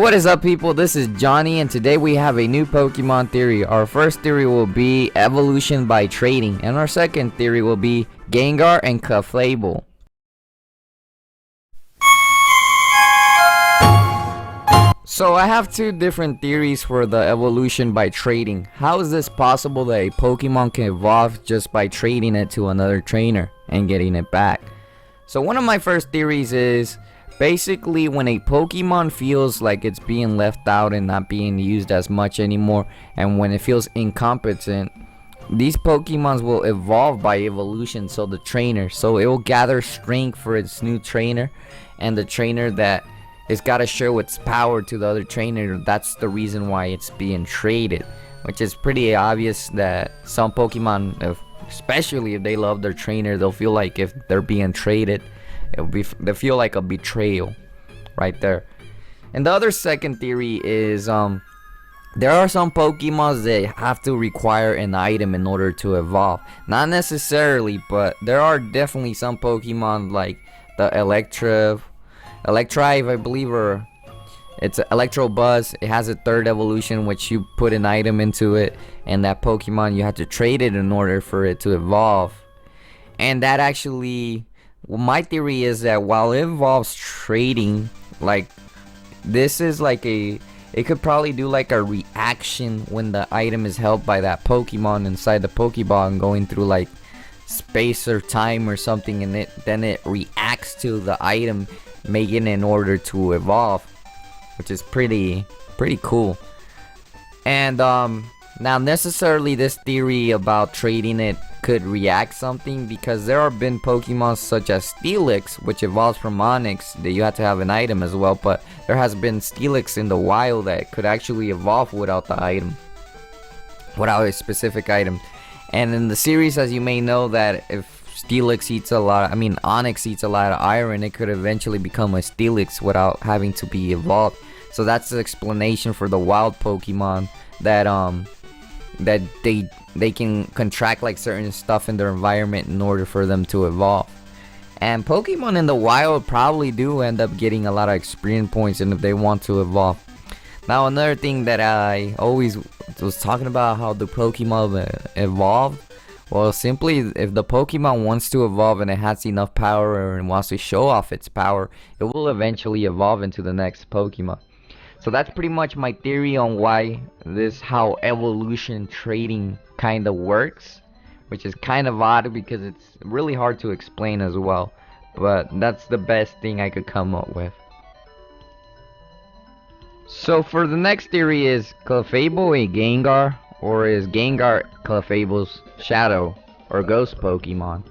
what is up, people? This is Johnny, and today we have a new Pokemon theory. Our first theory will be evolution by trading, and our second theory will be Gengar and Clefable. So I have two different theories for the evolution by trading. How is this possible that a Pokemon can evolve just by trading it to another trainer and getting it back? So one of my first theories is basically when a Pokemon feels like it's being left out and not being used as much anymore, and when it feels incompetent, these Pokemons will evolve by evolution. So it will gather strength for its new trainer, and the trainer that it's got to show its power to the other trainer. That's the reason why it's being traded, which is pretty obvious that some Pokemon, especially if they love their trainer, they'll feel like if they're being traded, they feel like a betrayal right there. And the other second theory is there are some Pokemons that have to require an item in order to evolve. Not necessarily, but there are definitely some Pokemon like the Electrive, I believe, or it's Electabuzz. It has a third evolution, which you put an item into it, and that Pokemon, you have to trade it in order for it to evolve. And that actually, well, my theory is that while it involves trading, like, this is like it could probably do like a reaction when the item is held by that Pokemon inside the Pokeball and going through like space or time or something, and then it reacts to the item, making it in order to evolve, which is pretty cool. And now necessarily this theory about trading it could react something, because there have been Pokemon such as Steelix, which evolves from Onix, that you have to have an item as well, but there has been Steelix in the wild that could actually evolve without the item, without a specific item. And in the series, as you may know, that if Onix eats a lot of iron, it could eventually become a Steelix without having to be evolved. So that's the explanation for the wild Pokemon, that they can contract like certain stuff in their environment in order for them to evolve. And Pokemon in the wild probably do end up getting a lot of experience points, and if they want to evolve. Now another thing that I always was talking about, how the Pokemon evolved. Well, simply, if the Pokemon wants to evolve and it has enough power and wants to show off its power, it will eventually evolve into the next Pokemon. So that's pretty much my theory on how evolution trading kind of works, which is kind of odd because it's really hard to explain as well, but that's the best thing I could come up with. So for the next theory, is Clefable a Gengar, or is Gengar Clefable's shadow or ghost Pokemon?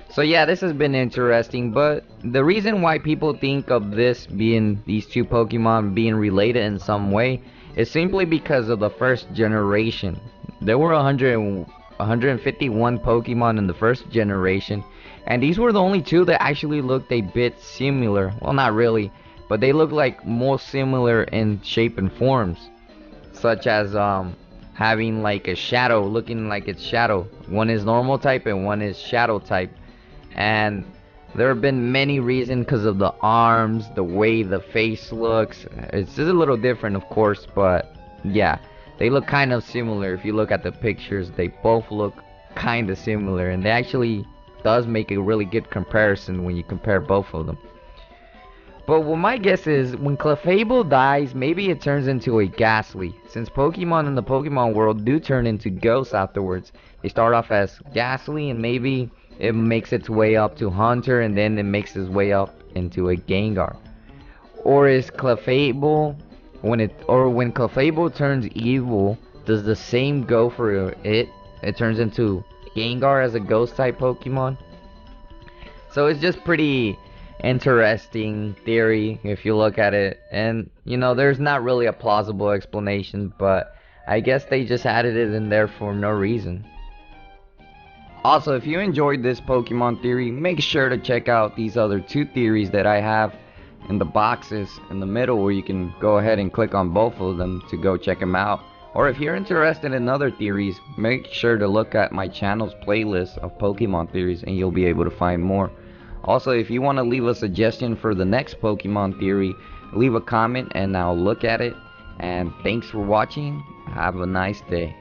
So yeah, this has been interesting, but the reason why people think of these two Pokemon being related in some way is simply because of the first generation. There were 151 Pokemon in the first generation, and these were the only two that actually looked a bit similar. Well, not really, but they look like more similar in shape and forms, such as having like a shadow, looking like it's shadow. One is normal type and one is shadow type. And there have been many reasons, because of the arms, the way the face looks. It's just a little different, of course, but yeah, they look kind of similar. If you look at the pictures, they both look kind of similar, and they actually does make a really good comparison when you compare both of them. But what my guess is, when Clefable dies, maybe it turns into a Ghastly, since Pokemon in the Pokemon world do turn into ghosts afterwards. They start off as Ghastly, and maybe it makes its way up to Hunter, and then it makes its way up into a Gengar. Or is Clefable, when Clefable turns evil, does the same go for it? It turns into Gengar as a ghost type Pokemon. So it's just pretty interesting theory if you look at it, and there's not really a plausible explanation, but I guess they just added it in there for no reason. Also, if you enjoyed this Pokemon theory, make sure to check out these other two theories that I have in the boxes in the middle, where you can go ahead and click on both of them to go check them out. Or if you're interested in other theories, make sure to look at my channel's playlist of Pokemon theories, and you'll be able to find more. Also, if you want to leave a suggestion for the next Pokemon theory, leave a comment and I'll look at it. And thanks for watching. Have a nice day.